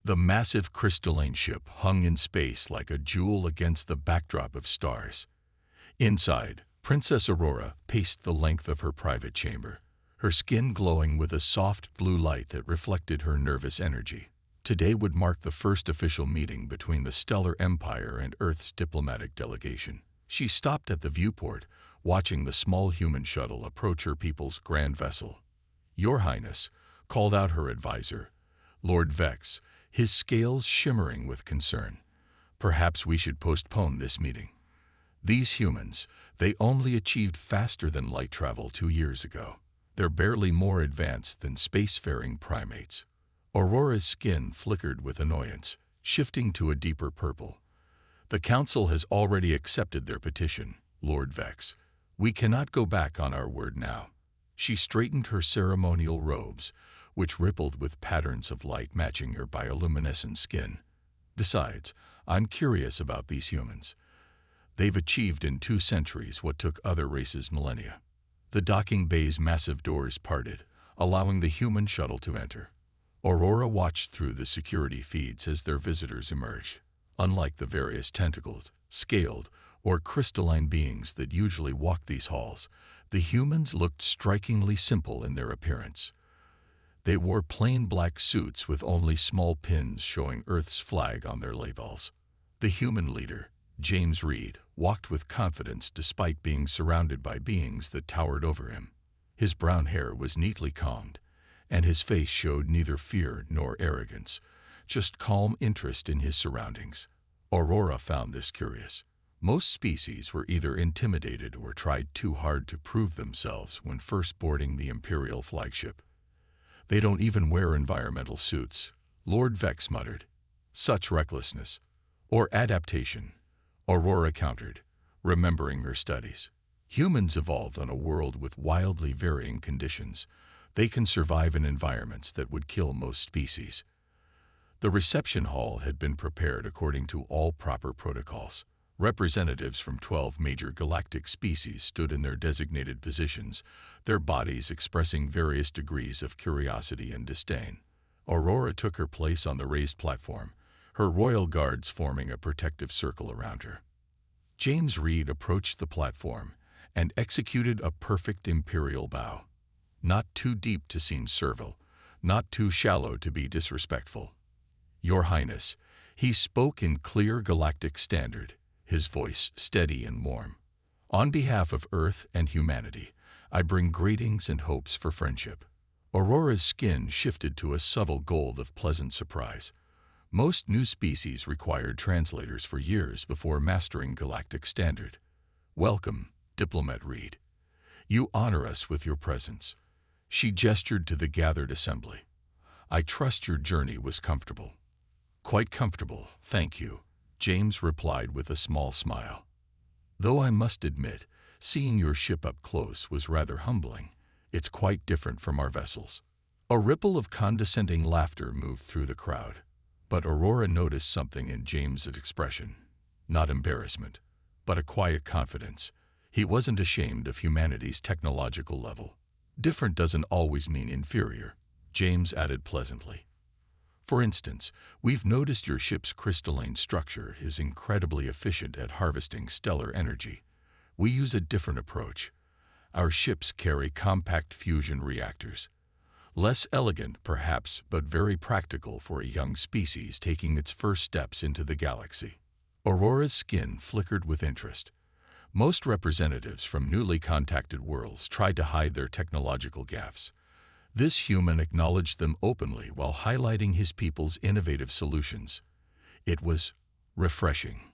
The massive crystalline ship hung in space like a jewel against the backdrop of stars. Inside, Princess Aurora paced the length of her private chamber, her skin glowing with a soft blue light that reflected her nervous energy. Today would mark the first official meeting between the Stellar Empire and Earth's diplomatic delegation. She stopped at the viewport, watching the small human shuttle approach her people's grand vessel. "Your Highness," called out her advisor, Lord Vex, his scales shimmering with concern. "Perhaps we should postpone this meeting. These humans, they only achieved faster-than-light travel 2 years ago. They're barely more advanced than spacefaring primates." Aurora's skin flickered with annoyance, shifting to a deeper purple. "The Council has already accepted their petition, Lord Vex. We cannot go back on our word now." She straightened her ceremonial robes, which rippled with patterns of light matching her bioluminescent skin. "Besides, I'm curious about these humans. They've achieved in 2 centuries what took other races millennia." The docking bay's massive doors parted, allowing the human shuttle to enter. Aurora watched through the security feeds as their visitors emerged. Unlike the various tentacled, scaled, or crystalline beings that usually walk these halls, the humans looked strikingly simple in their appearance. They wore plain black suits with only small pins showing Earth's flag on their labels. The human leader, James Reed, walked with confidence despite being surrounded by beings that towered over him. His brown hair was neatly combed, and his face showed neither fear nor arrogance, just calm interest in his surroundings. Aurora found this curious. Most species were either intimidated or tried too hard to prove themselves when first boarding the Imperial flagship. "They don't even wear environmental suits," Lord Vex muttered. "Such recklessness. Or adaptation," Aurora countered, remembering her studies. "Humans evolved on a world with wildly varying conditions. They can survive in environments that would kill most species." The reception hall had been prepared according to all proper protocols. Representatives from 12 major galactic species stood in their designated positions, their bodies expressing various degrees of curiosity and disdain. Aurora took her place on the raised platform, her royal guards forming a protective circle around her. James Reed approached the platform and executed a perfect imperial bow. Not too deep to seem servile, not too shallow to be disrespectful. "Your Highness," he spoke in clear galactic standard, his voice steady and warm. "On behalf of Earth and humanity, I bring greetings and hopes for friendship." Aurora's skin shifted to a subtle gold of pleasant surprise. Most new species required translators for years before mastering galactic standard. "Welcome, Diplomat Reed. You honor us with your presence." She gestured to the gathered assembly. "I trust your journey was comfortable." "Quite comfortable, thank you," James replied with a small smile. "Though I must admit, seeing your ship up close was rather humbling. It's quite different from our vessels." A ripple of condescending laughter moved through the crowd, but Aurora noticed something in James's expression. Not embarrassment, but a quiet confidence. He wasn't ashamed of humanity's technological level. "Different doesn't always mean inferior," James added pleasantly. "For instance, we've noticed your ship's crystalline structure is incredibly efficient at harvesting stellar energy. We use a different approach. Our ships carry compact fusion reactors. Less elegant, perhaps, but very practical for a young species taking its first steps into the galaxy." Aurora's skin flickered with interest. Most representatives from newly contacted worlds tried to hide their technological gaffes. This human acknowledged them openly while highlighting his people's innovative solutions. It was refreshing.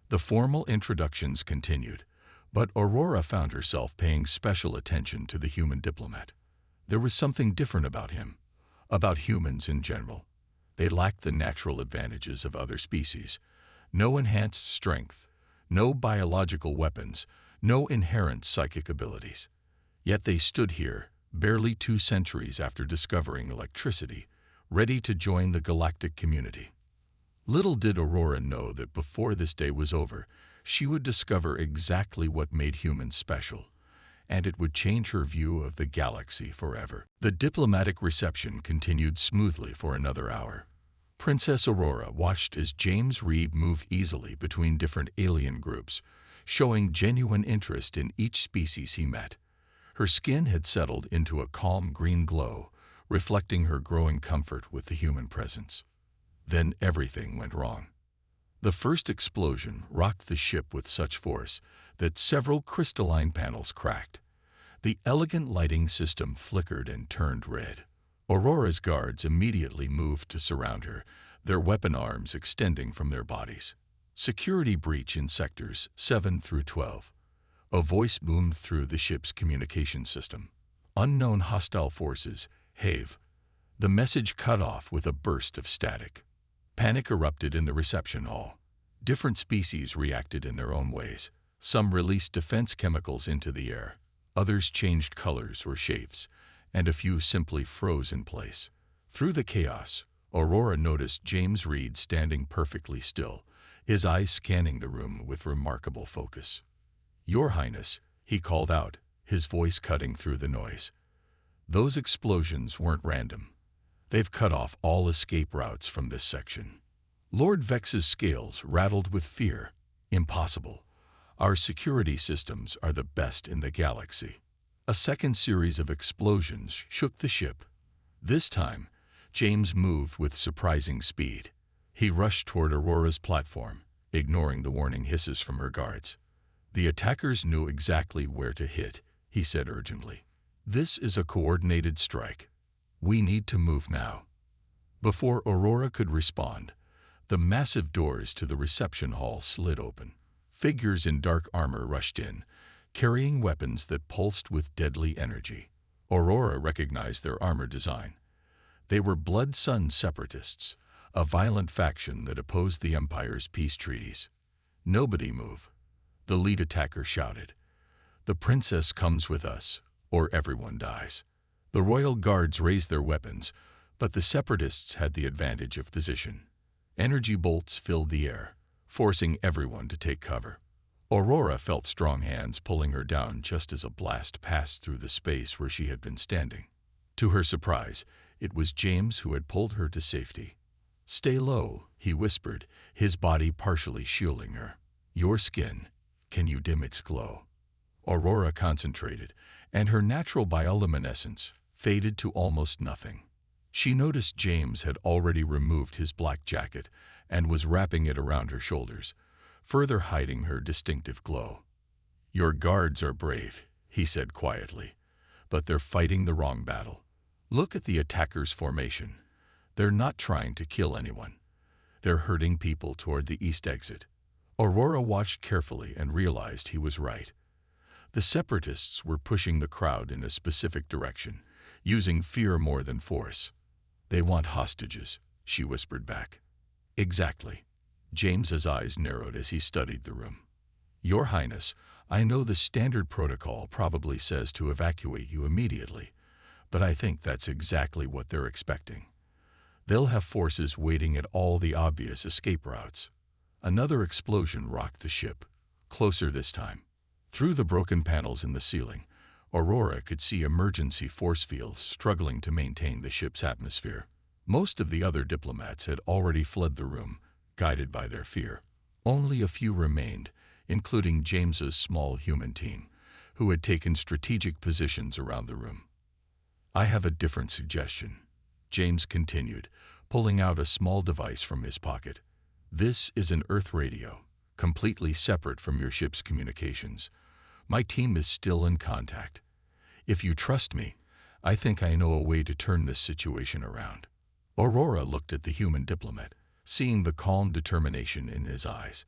The formal introductions continued, but Aurora found herself paying special attention to the human diplomat. There was something different about him, about humans in general. They lacked the natural advantages of other species. No enhanced strength, no biological weapons, no inherent psychic abilities. Yet they stood here, barely 2 centuries after discovering electricity, ready to join the galactic community. Little did Aurora know that before this day was over, she would discover exactly what made humans special, and it would change her view of the galaxy forever. The diplomatic reception continued smoothly for another hour. Princess Aurora watched as James Reed moved easily between different alien groups, showing genuine interest in each species he met. Her skin had settled into a calm green glow, reflecting her growing comfort with the human presence. Then everything went wrong. The first explosion rocked the ship with such force that several crystalline panels cracked. The elegant lighting system flickered and turned red. Aurora's guards immediately moved to surround her, their weapon arms extending from their bodies. Security breach in sectors 7 through 12. A voice boomed through the ship's communication system. Unknown hostile forces, HFY. The message cut off with a burst of static. Panic erupted in the reception hall. Different species reacted in their own ways. Some released defense chemicals into the air, others changed colors or shapes, and a few simply froze in place. Through the chaos, Aurora noticed James Reed standing perfectly still, his eyes scanning the room with remarkable focus. "Your Highness," he called out, his voice cutting through the noise. "Those explosions weren't random. They've cut off all escape routes from this section." Lord Vex's scales rattled with fear. "Impossible. Our security systems are the best in the galaxy." A second series of explosions shook the ship. This time, James moved with surprising speed. He rushed toward Aurora's platform, ignoring the warning hisses from her guards. "The attackers knew exactly where to hit," he said urgently. "This is a coordinated strike. We need to move now." Before Aurora could respond, the massive doors to the reception hall slid open. Figures in dark armor rushed in, carrying weapons that pulsed with deadly energy. Aurora recognized their armor design. They were Blood Sun separatists, a violent faction that opposed the Empire's peace treaties. "Nobody move," the lead attacker shouted. "The princess comes with us, or everyone dies." The royal guards raised their weapons, but the separatists had the advantage of position. Energy bolts filled the air, forcing everyone to take cover. Aurora felt strong hands pulling her down just as a blast passed through the space where she had been standing. To her surprise, it was James who had pulled her to safety. "Stay low," he whispered, his body partially shielding her. "Your skin, can you dim its glow?" Aurora concentrated, and her natural bioluminescence faded to almost nothing. She noticed James had already removed his black jacket and was wrapping it around her shoulders, further hiding her distinctive glow. "Your guards are brave," he said quietly, "but they're fighting the wrong battle. Look at the attackers' formation. They're not trying to kill anyone. They're herding people toward the east exit." Aurora watched carefully and realized he was right. The separatists were pushing the crowd in a specific direction, using fear more than force. "They want hostages," she whispered back. "Exactly." James's eyes narrowed as he studied the room. "Your Highness, I know the standard protocol probably says to evacuate you immediately, but I think that's exactly what they're expecting. They'll have forces waiting at all the obvious escape routes." Another explosion rocked the ship, closer this time. Through the broken panels in the ceiling, Aurora could see emergency force fields struggling to maintain the ship's atmosphere. Most of the other diplomats had already fled the room, guided by their fear. Only a few remained, including James's small human team, who had taken strategic positions around the room. "I have a different suggestion," James continued, pulling out a small device from his pocket. "This is an Earth radio, completely separate from your ship's communications. My team is still in contact. If you trust me, I think I know a way to turn this situation around." Aurora looked at the human diplomat, seeing the calm determination in his eyes.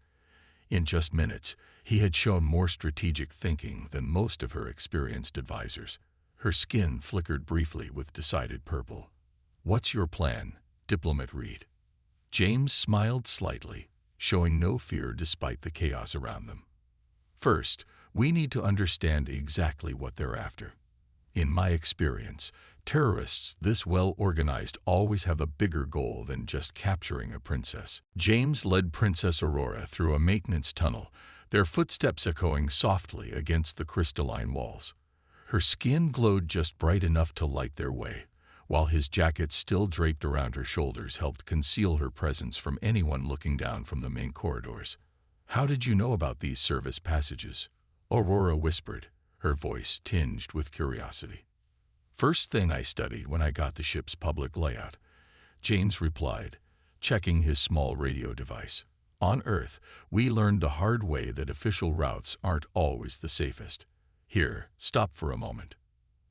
In just minutes, he had shown more strategic thinking than most of her experienced advisors. Her skin flickered briefly with decided purple. "What's your plan, Diplomat Reed?" James smiled slightly, showing no fear despite the chaos around them. "First, we need to understand exactly what they're after. In my experience, terrorists this well-organized always have a bigger goal than just capturing a princess." James led Princess Aurora through a maintenance tunnel, their footsteps echoing softly against the crystalline walls. Her skin glowed just bright enough to light their way, while his jacket still draped around her shoulders helped conceal her presence from anyone looking down from the main corridors. "How did you know about these service passages?" Aurora whispered, her voice tinged with curiosity. "First thing I studied when I got the ship's public layout," James replied, checking his small radio device. "On Earth, we learned the hard way that official routes aren't always the safest. Here, stop for a moment."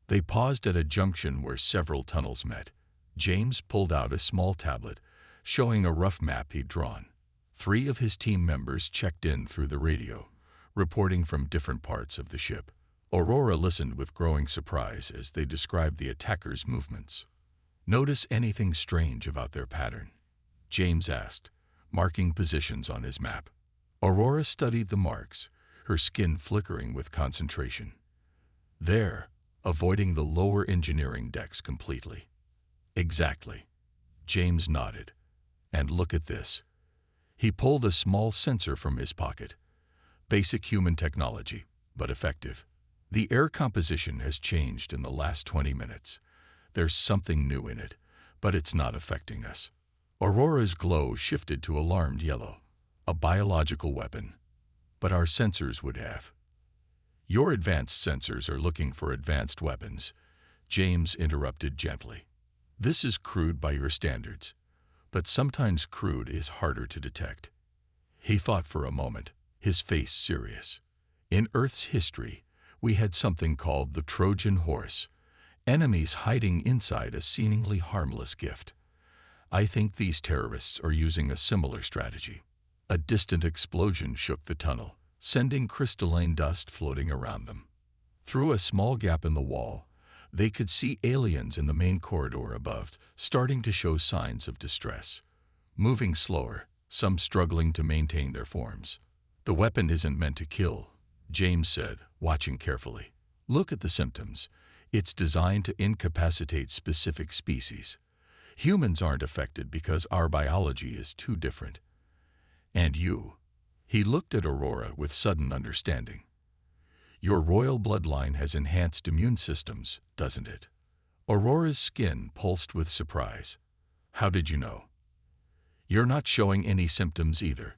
They paused at a junction where several tunnels met. James pulled out a small tablet, showing a rough map he'd drawn. 3 of his team members checked in through the radio, reporting from different parts of the ship. Aurora listened with growing surprise as they described the attackers' movements. "Notice anything strange about their pattern?" James asked, marking positions on his map. Aurora studied the marks, her skin flickering with concentration. "There, avoiding the lower engineering decks completely." "Exactly." James nodded. "And look at this." He pulled a small sensor from his pocket. "Basic human technology, but effective. The air composition has changed in the last 20 minutes. There's something new in it, but it's not affecting us." Aurora's glow shifted to alarmed yellow. "A biological weapon. But our sensors would have." "Your advanced sensors are looking for advanced weapons," James interrupted gently. "This is crude by your standards, but sometimes crude is harder to detect." He thought for a moment, his face serious. "In Earth's history, we had something called the Trojan horse, enemies hiding inside a seemingly harmless gift. I think these terrorists are using a similar strategy." A distant explosion shook the tunnel, sending crystalline dust floating around them. Through a small gap in the wall, they could see aliens in the main corridor above, starting to show signs of distress. Moving slower, some struggling to maintain their forms. "The weapon isn't meant to kill," James said, watching carefully. "Look at the symptoms. It's designed to incapacitate specific species. Humans aren't affected because our biology is too different. And you." He looked at Aurora with sudden understanding. "Your royal bloodline has enhanced immune systems, doesn't it?" Aurora's skin pulsed with surprise. "How did you know?" "You're not showing any symptoms either.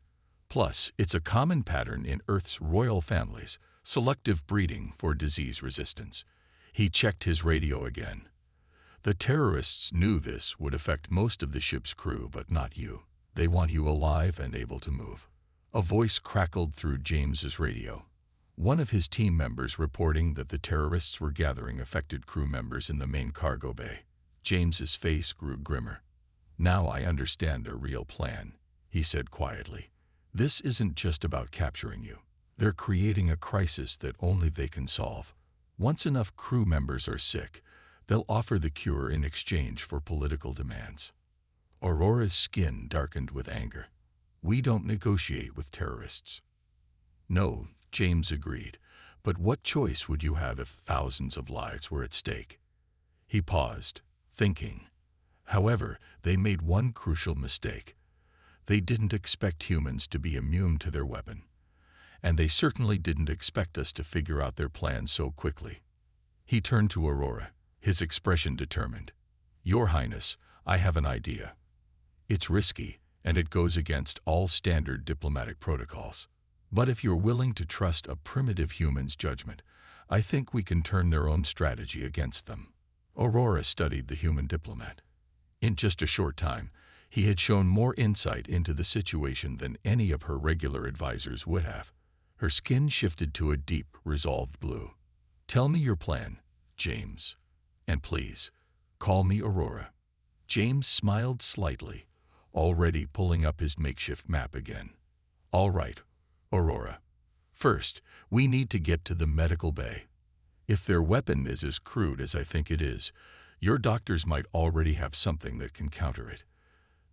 Plus, it's a common pattern in Earth's royal families, selective breeding for disease resistance." He checked his radio again. "The terrorists knew this would affect most of the ship's crew, but not you. They want you alive and able to move." A voice crackled through James's radio. One of his team members reporting that the terrorists were gathering affected crew members in the main cargo bay. James's face grew grimmer. "Now I understand their real plan," he said quietly. "This isn't just about capturing you. They're creating a crisis that only they can solve. Once enough crew members are sick, they'll offer the cure in exchange for political demands." Aurora's skin darkened with anger. "We don't negotiate with terrorists." "No," James agreed, "but what choice would you have if thousands of lives were at stake?" He paused, thinking. However, they made one crucial mistake. They didn't expect humans to be immune to their weapon. And they certainly didn't expect us to figure out their plan so quickly. He turned to Aurora, his expression determined. "Your Highness, I have an idea. It's risky, and it goes against all standard diplomatic protocols. But if you're willing to trust a primitive human's judgment, I think we can turn their own strategy against them." Aurora studied the human diplomat. In just a short time, he had shown more insight into the situation than any of her regular advisors would have. Her skin shifted to a deep, resolved blue. "Tell me your plan, James. And please, call me Aurora." James smiled slightly, already pulling up his makeshift map again. "All right, Aurora. First, we need to get to the medical bay. If their weapon is as crude as I think it is, your doctors might already have something that can counter it.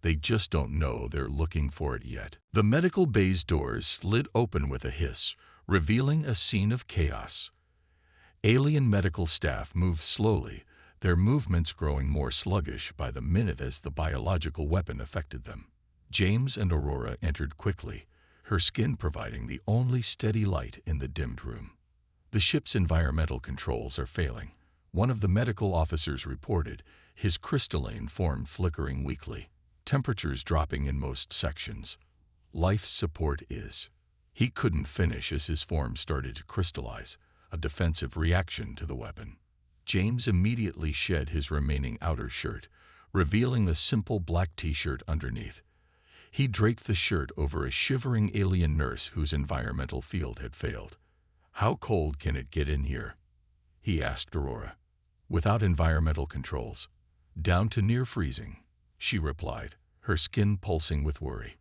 They just don't know they're looking for it yet." The medical bay's doors slid open with a hiss, revealing a scene of chaos. Alien medical staff moved slowly, their movements growing more sluggish by the minute as the biological weapon affected them. James and Aurora entered quickly, her skin providing the only steady light in the dimmed room. "The ship's environmental controls are failing," One of the medical officers reported, his crystalline form flickering weakly, temperatures dropping in most sections. Life support is. He couldn't finish as his form started to crystallize, a defensive reaction to the weapon. James immediately shed his remaining outer shirt, revealing the simple black t-shirt underneath. He draped the shirt over a shivering alien nurse whose environmental field had failed. "How cold can it get in here?" he asked Aurora. "Without environmental controls." "Down to near freezing," she replied, her skin pulsing with worry.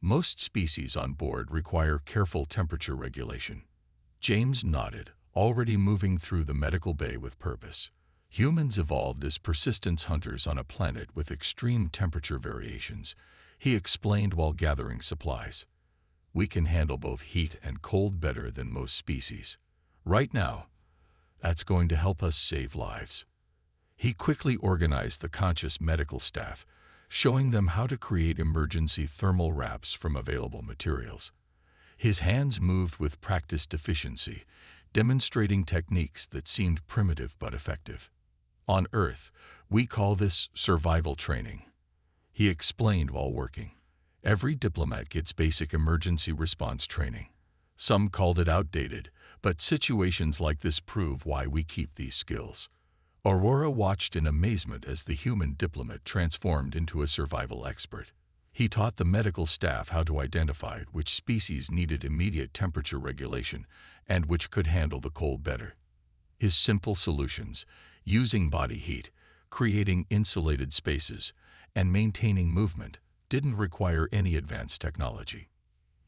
"Most species on board require careful temperature regulation." James nodded, already moving through the medical bay with purpose. Humans evolved as persistence hunters on a planet with extreme temperature variations, he explained while gathering supplies. "We can handle both heat and cold better than most species. Right now, that's going to help us save lives." He quickly organized the conscious medical staff, showing them how to create emergency thermal wraps from available materials. His hands moved with practiced efficiency, demonstrating techniques that seemed primitive but effective. "On Earth, we call this survival training," he explained while working. "Every diplomat gets basic emergency response training. Some called it outdated, but situations like this prove why we keep these skills." Aurora watched in amazement as the human diplomat transformed into a survival expert. He taught the medical staff how to identify which species needed immediate temperature regulation and which could handle the cold better. His simple solutions, using body heat, creating insulated spaces, and maintaining movement, didn't require any advanced technology.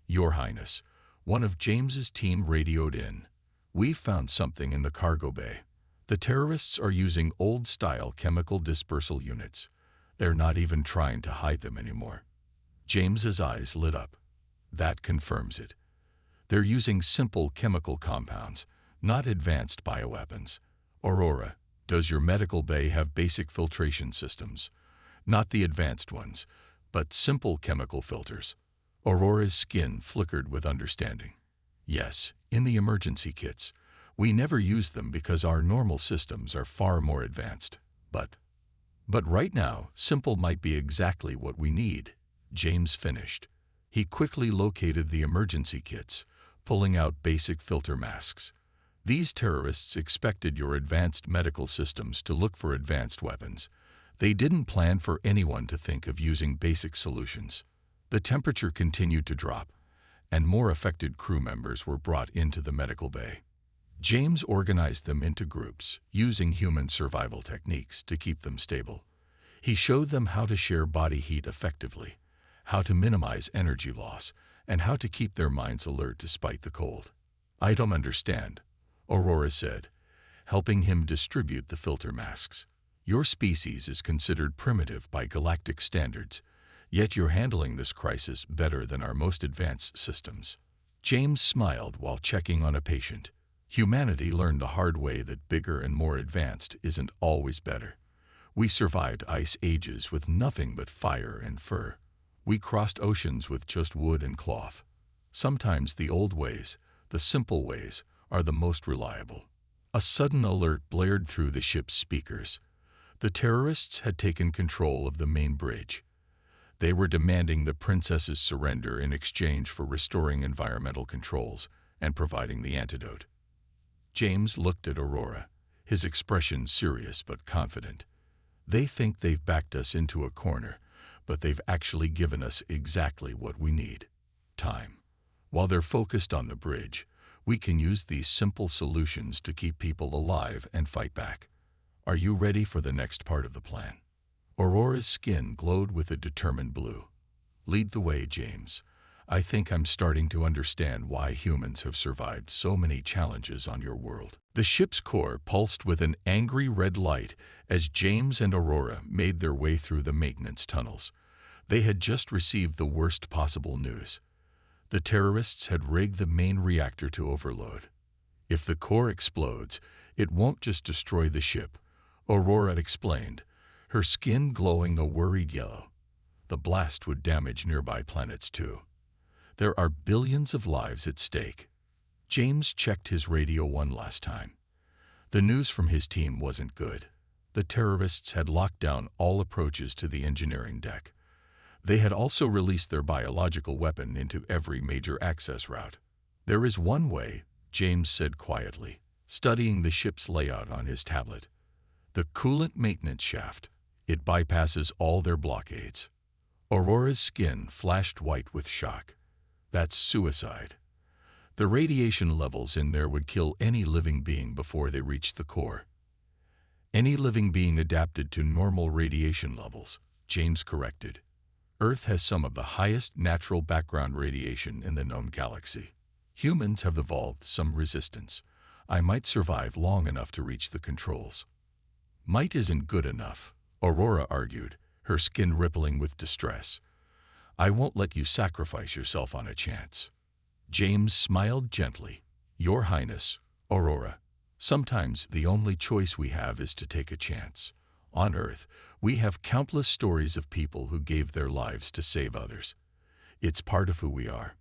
"Your Highness," one of James's team radioed in, "we've found something in the cargo bay. The terrorists are using old-style chemical dispersal units. They're not even trying to hide them anymore." James's eyes lit up. "That confirms it. They're using simple chemical compounds, not advanced bioweapons. Aurora, does your medical bay have basic filtration systems? Not the advanced ones, but simple chemical filters." Aurora's skin flickered with understanding. "Yes, in the emergency kits. We never use them because our normal systems are far more advanced. But right now, simple might be exactly what we need," James finished. He quickly located the emergency kits, pulling out basic filter masks. "These terrorists expected your advanced medical systems to look for advanced weapons. They didn't plan for anyone to think of using basic solutions." The temperature continued to drop, and more affected crew members were brought into the medical bay. James organized them into groups, using human survival techniques to keep them stable. He showed them how to share body heat effectively, how to minimize energy loss, and how to keep their minds alert despite the cold. "I don't understand," Aurora said, helping him distribute the filter masks. "Your species is considered primitive by galactic standards, yet you're handling this crisis better than our most advanced systems." James smiled while checking on a patient. Humanity learned the hard way that bigger and more advanced isn't always better. We survived ice ages with nothing but fire and fur. We crossed oceans with just wood and cloth. Sometimes the old ways, the simple ways, are the most reliable. A sudden alert blared through the ship's speakers. The terrorists had taken control of the main bridge. They were demanding the princess's surrender in exchange for restoring environmental controls and providing the antidote. James looked at Aurora, his expression serious but confident. "They think they've backed us into a corner, but they've actually given us exactly what we need: time. While they're focused on the bridge, we can use these simple solutions to keep people alive and fight back. Are you ready for the next part of the plan?" Aurora's skin glowed with a determined blue. "Lead the way, James. I think I'm starting to understand why humans have survived so many challenges on your world." The ship's core pulsed with an angry red light as James and Aurora made their way through the maintenance tunnels. They had just received the worst possible news. The terrorists had rigged the main reactor to overload. "If the core explodes, it won't just destroy the ship," Aurora explained, her skin glowing a worried yellow. "The blast would damage nearby planets too. There are billions of lives at stake." James checked his radio one last time. The news from his team wasn't good. The terrorists had locked down all approaches to the engineering deck. They had also released their biological weapon into every major access route. "There is one way," James said quietly, studying the ship's layout on his tablet. "The coolant maintenance shaft. It bypasses all their blockades." Aurora's skin flashed white with shock. "That's suicide. The radiation levels in there would kill any living being before they reached the core." "Any living being adapted to normal radiation levels," James corrected. "Earth has some of the highest natural background radiation in the known galaxy. Humans have evolved some resistance. I might survive long enough to reach the controls." "Might isn't good enough," Aurora argued, her skin rippling with distress. "I won't let you sacrifice yourself on a chance." James smiled gently. "Your Highness, Aurora, sometimes the only choice we have is to take a chance. On Earth, we have countless stories of people who gave their lives to save others. It's part of who we are."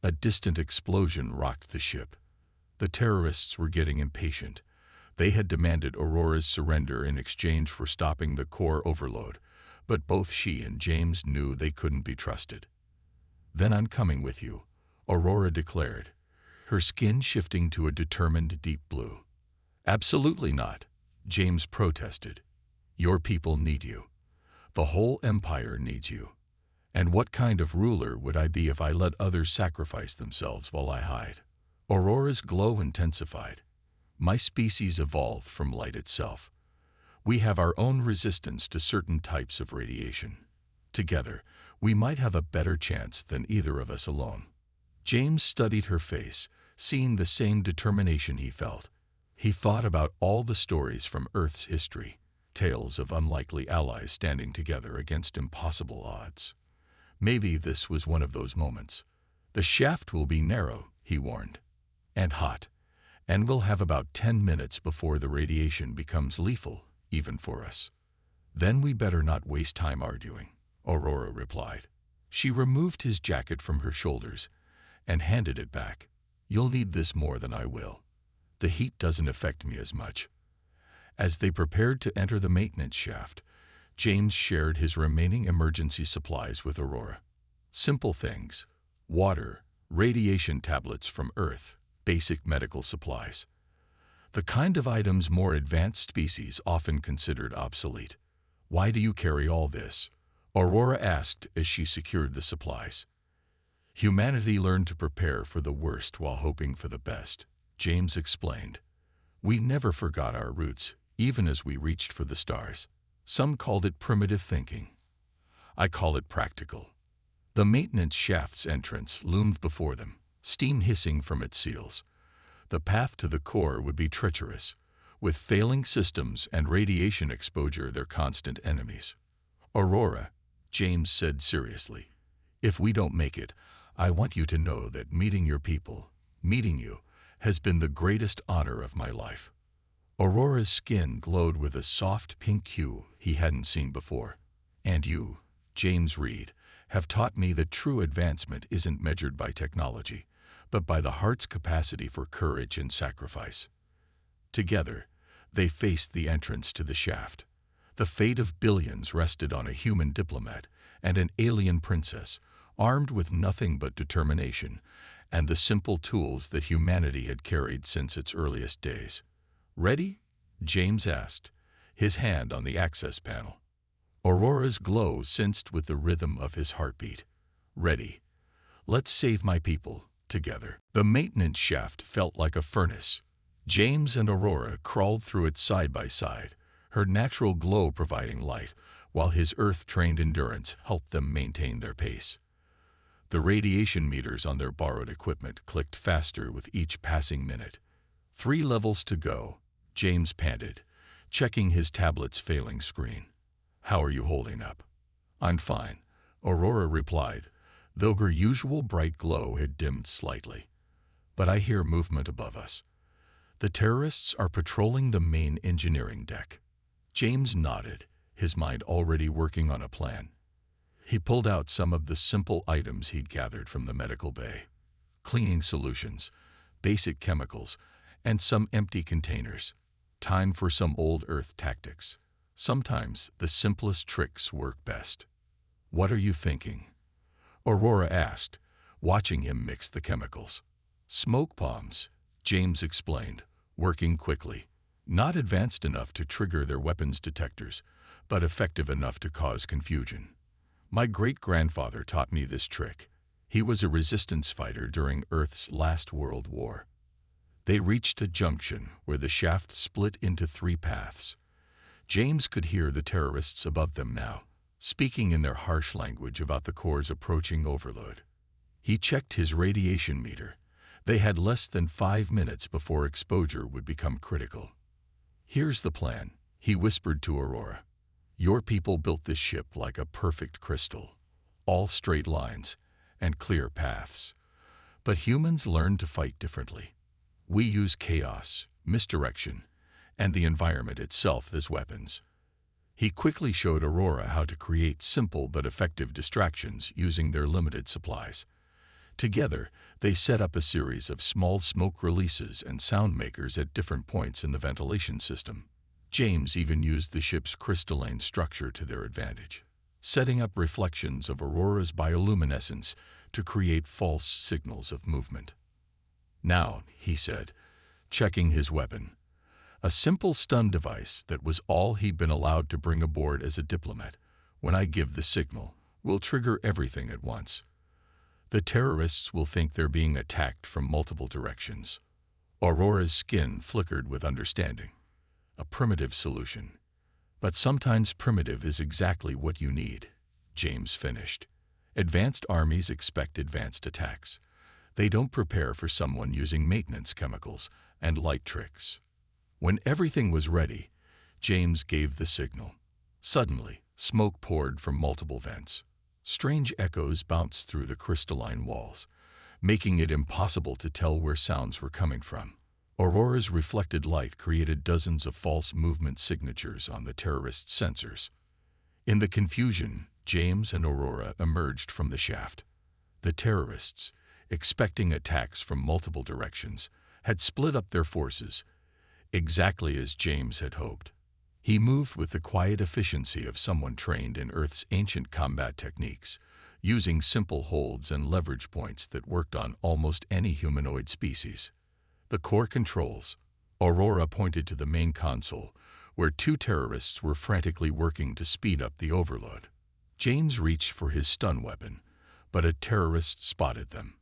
A distant explosion rocked the ship. The terrorists were getting impatient. They had demanded Aurora's surrender in exchange for stopping the core overload, but both she and James knew they couldn't be trusted. "Then I'm coming with you," Aurora declared, her skin shifting to a determined deep blue. "Absolutely not," James protested. "Your people need you. The whole empire needs you. And what kind of ruler would I be if I let others sacrifice themselves while I hide?" Aurora's glow intensified. "My species evolved from light itself. We have our own resistance to certain types of radiation. Together, we might have a better chance than either of us alone." James studied her face, seeing the same determination he felt. He thought about all the stories from Earth's history, tales of unlikely allies standing together against impossible odds. Maybe this was one of those moments. "The shaft will be narrow," he warned, "and hot, and we'll have about 10 minutes before the radiation becomes lethal, even for us." "Then we better not waste time arguing," Aurora replied. She removed his jacket from her shoulders and handed it back. "You'll need this more than I will. The heat doesn't affect me as much." As they prepared to enter the maintenance shaft, James shared his remaining emergency supplies with Aurora. Simple things: water, radiation tablets from Earth, basic medical supplies. The kind of items more advanced species often considered obsolete. "Why do you carry all this?" Aurora asked as she secured the supplies. "Humanity learned to prepare for the worst while hoping for the best," James explained. "We never forgot our roots, even as we reached for the stars. Some called it primitive thinking. I call it practical." The maintenance shaft's entrance loomed before them, steam hissing from its seals. The path to the core would be treacherous, with failing systems and radiation exposure their constant enemies. "Aurora," James said seriously, "if we don't make it, I want you to know that meeting your people, meeting you, has been the greatest honor of my life." Aurora's skin glowed with a soft pink hue he hadn't seen before. "And you, James Reed, have taught me that true advancement isn't measured by technology, but by the heart's capacity for courage and sacrifice." Together, they faced the entrance to the shaft. The fate of billions rested on a human diplomat and an alien princess, armed with nothing but determination and the simple tools that humanity had carried since its earliest days. "Ready?" James asked, his hand on the access panel. Aurora's glow sensed with the rhythm of his heartbeat. "Ready. Let's save my people, together." The maintenance shaft felt like a furnace. James and Aurora crawled through it side by side, her natural glow providing light, while his Earth-trained endurance helped them maintain their pace. The radiation meters on their borrowed equipment clicked faster with each passing minute. 3 levels to go, James panted, checking his tablet's failing screen. "How are you holding up?" "I'm fine," Aurora replied, though her usual bright glow had dimmed slightly. "But I hear movement above us. The terrorists are patrolling the main engineering deck." James nodded, his mind already working on a plan. He pulled out some of the simple items he'd gathered from the medical bay: cleaning solutions, basic chemicals, and some empty containers. time for some old Earth tactics. Sometimes the simplest tricks work best. What are you thinking? Aurora asked, watching him mix the chemicals. Smoke bombs, James explained, working quickly. Not advanced enough to trigger their weapons detectors, but effective enough to cause confusion. My great-grandfather taught me this trick. He was a resistance fighter during Earth's last World War. They reached a junction where the shaft split into 3 paths. James could hear the terrorists above them now, speaking in their harsh language about the core's approaching overload. He checked his radiation meter. They had less than 5 minutes before exposure would become critical. Here's the plan, he whispered to Aurora. Your people built this ship like a perfect crystal, all straight lines and clear paths. But humans learn to fight differently. We use chaos, misdirection, and the environment itself as weapons. He quickly showed Aurora how to create simple but effective distractions using their limited supplies. Together, they set up a series of small smoke releases and sound makers at different points in the ventilation system. James even used the ship's crystalline structure to their advantage, setting up reflections of Aurora's bioluminescence to create false signals of movement. Now, he said, checking his weapon, a simple stun device that was all he'd been allowed to bring aboard as a diplomat. When I give the signal, will trigger everything at once. The terrorists will think they're being attacked from multiple directions. Aurora's skin flickered with understanding. A primitive solution. But sometimes primitive is exactly what you need, James finished. Advanced armies expect advanced attacks. They don't prepare for someone using maintenance chemicals and light tricks. When everything was ready, James gave the signal. Suddenly, smoke poured from multiple vents. Strange echoes bounced through the crystalline walls, making it impossible to tell where sounds were coming from. Aurora's reflected light created dozens of false movement signatures on the terrorists' sensors. In the confusion, James and Aurora emerged from the shaft. The terrorists, expecting attacks from multiple directions, had split up their forces, exactly as James had hoped. He moved with the quiet efficiency of someone trained in Earth's ancient combat techniques, using simple holds and leverage points that worked on almost any humanoid species. The core controls. Aurora pointed to the main console, where 2 terrorists were frantically working to speed up the overload. James reached for his stun weapon, but a terrorist spotted them.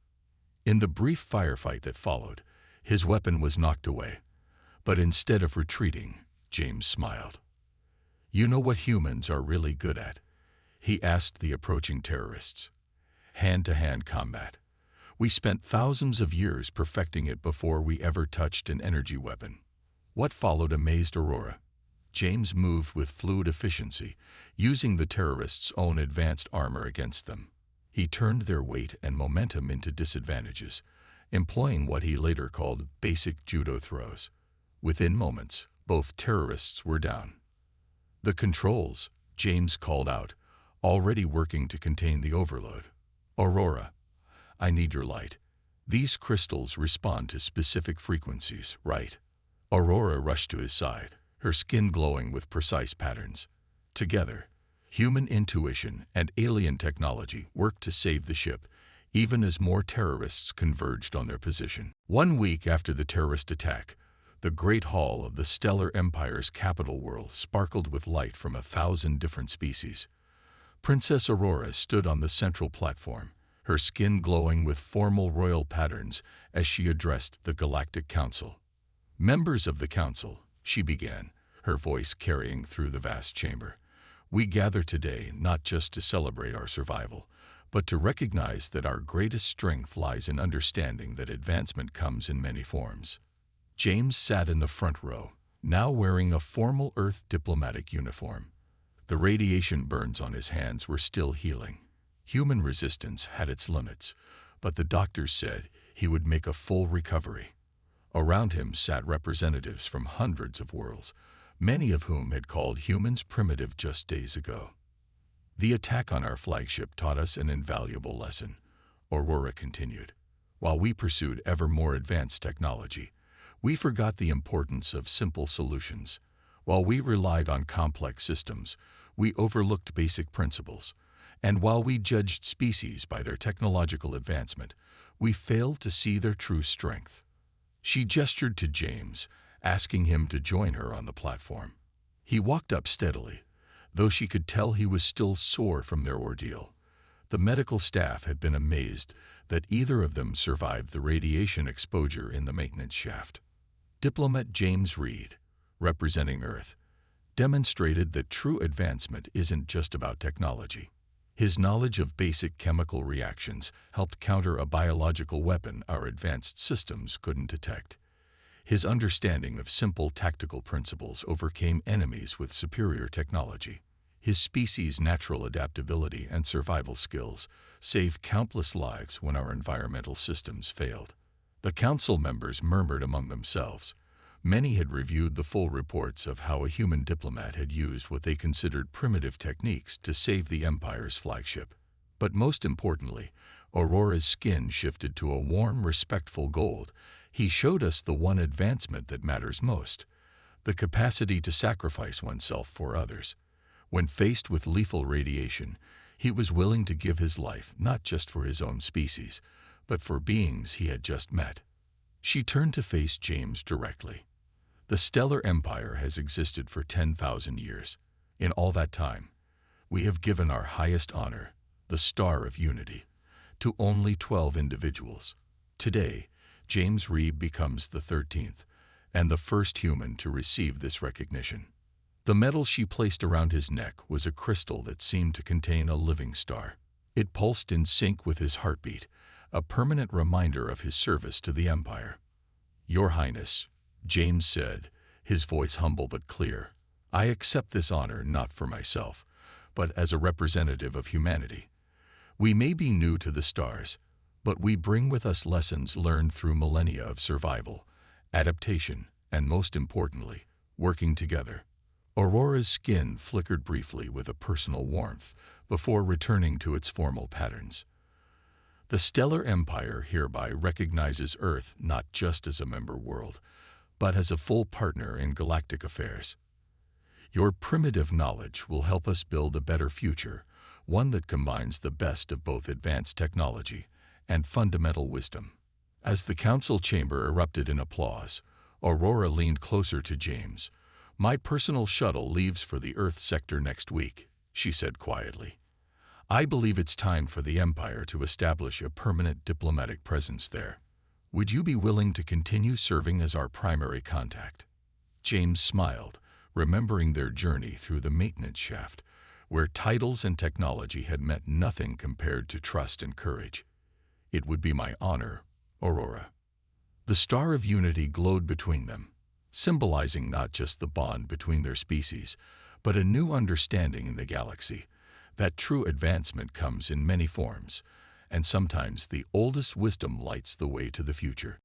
In the brief firefight that followed, his weapon was knocked away. But instead of retreating, James smiled. You know what humans are really good at? He asked the approaching terrorists. Hand-to-hand combat. We spent thousands of years perfecting it before we ever touched an energy weapon. What followed amazed Aurora. James moved with fluid efficiency, using the terrorists' own advanced armor against them. He turned their weight and momentum into disadvantages, employing what he later called basic judo throws. Within moments, both terrorists were down. The controls, James called out, already working to contain the overload. Aurora, I need your light. These crystals respond to specific frequencies, right? Aurora rushed to his side, her skin glowing with precise patterns. Together, human intuition and alien technology worked to save the ship, even as more terrorists converged on their position. 1 week after the terrorist attack, the Great Hall of the Stellar Empire's capital world sparkled with light from 1,000 different species. Princess Aurora stood on the central platform, her skin glowing with formal royal patterns as she addressed the Galactic Council. Members of the Council, she began, her voice carrying through the vast chamber. We gather today not just to celebrate our survival, but to recognize that our greatest strength lies in understanding that advancement comes in many forms. James sat in the front row, now wearing a formal Earth diplomatic uniform. The radiation burns on his hands were still healing. Human resistance had its limits, but the doctors said he would make a full recovery. Around him sat representatives from hundreds of worlds, many of whom had called humans primitive just days ago. The attack on our flagship taught us an invaluable lesson, Aurora continued. While we pursued ever more advanced technology, We forgot the importance of simple solutions. While we relied on complex systems, we overlooked basic principles. And while we judged species by their technological advancement, we failed to see their true strength. She gestured to James, asking him to join her on the platform. He walked up steadily, though she could tell he was still sore from their ordeal. The medical staff had been amazed that either of them survived the radiation exposure in the maintenance shaft. Diplomat James Reed, representing Earth, demonstrated that true advancement isn't just about technology. His knowledge of basic chemical reactions helped counter a biological weapon our advanced systems couldn't detect. His understanding of simple tactical principles overcame enemies with superior technology. His species' natural adaptability and survival skills saved countless lives when our environmental systems failed. The council members murmured among themselves. Many had reviewed the full reports of how a human diplomat had used what they considered primitive techniques to save the Empire's flagship. But most importantly, Aurora's skin shifted to a warm, respectful gold. He showed us the one advancement that matters most: the capacity to sacrifice oneself for others. When faced with lethal radiation, he was willing to give his life not just for his own species, but for beings he had just met. She turned to face James directly. The Stellar Empire has existed for 10,000 years. In all that time, we have given our highest honor, the Star of Unity, to only 12 individuals. Today, James Reed becomes the 13th, and the first human to receive this recognition. The medal she placed around his neck was a crystal that seemed to contain a living star. It pulsed in sync with his heartbeat, a permanent reminder of his service to the Empire. "Your Highness," James said, his voice humble but clear, "I accept this honor not for myself, but as a representative of humanity. We may be new to the stars, but we bring with us lessons learned through millennia of survival, adaptation, and most importantly, working together." Aurora's skin flickered briefly with a personal warmth before returning to its formal patterns. The Stellar Empire hereby recognizes Earth not just as a member world, but as a full partner in galactic affairs. Your primitive knowledge will help us build a better future, one that combines the best of both advanced technology and fundamental wisdom. As the council chamber erupted in applause, Aurora leaned closer to James. "My personal shuttle leaves for the Earth sector next week," she said quietly. "I believe it's time for the Empire to establish a permanent diplomatic presence there. Would you be willing to continue serving as our primary contact?" James smiled, remembering their journey through the maintenance shaft, where titles and technology had meant nothing compared to trust and courage. "It would be my honor, Aurora." The Star of Unity glowed between them, symbolizing not just the bond between their species, but a new understanding in the galaxy, that true advancement comes in many forms, and sometimes the oldest wisdom lights the way to the future.